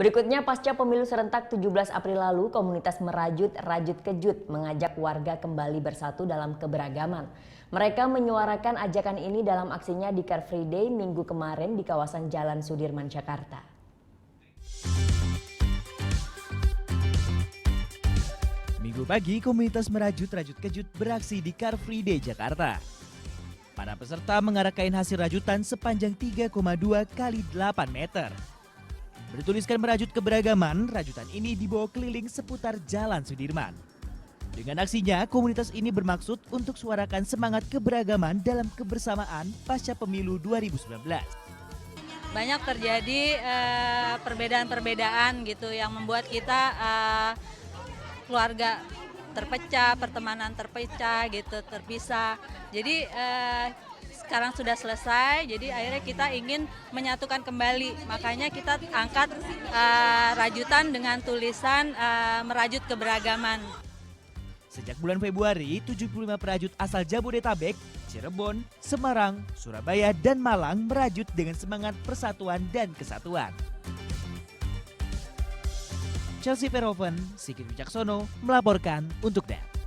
Berikutnya, pasca pemilu serentak 17 April lalu, komunitas Merajut Rajut Kejut mengajak warga kembali bersatu dalam keberagaman. Mereka menyuarakan ajakan ini dalam aksinya di Car Free Day Minggu kemarin di kawasan Jalan Sudirman, Jakarta. Minggu pagi, komunitas Merajut Rajut Kejut beraksi di Car Free Day Jakarta. Para peserta mengarak kain hasil rajutan sepanjang 3,2 kali 8 meter. Bertuliskan merajut keberagaman, rajutan ini dibawa keliling seputar Jalan Sudirman. Dengan aksinya, komunitas ini bermaksud untuk suarakan semangat keberagaman dalam kebersamaan pasca pemilu 2019. Banyak terjadi perbedaan-perbedaan gitu yang membuat kita keluarga terpecah, pertemanan terpecah gitu, terpisah. Jadi sekarang sudah selesai, jadi akhirnya kita ingin menyatukan kembali. Makanya kita angkat rajutan dengan tulisan merajut keberagaman. Sejak bulan Februari, 75 perajut asal Jabodetabek, Cirebon, Semarang, Surabaya, dan Malang merajut dengan semangat persatuan dan kesatuan. Chelsea Verhoeven, Sigit Wicaksono melaporkan untuk NET.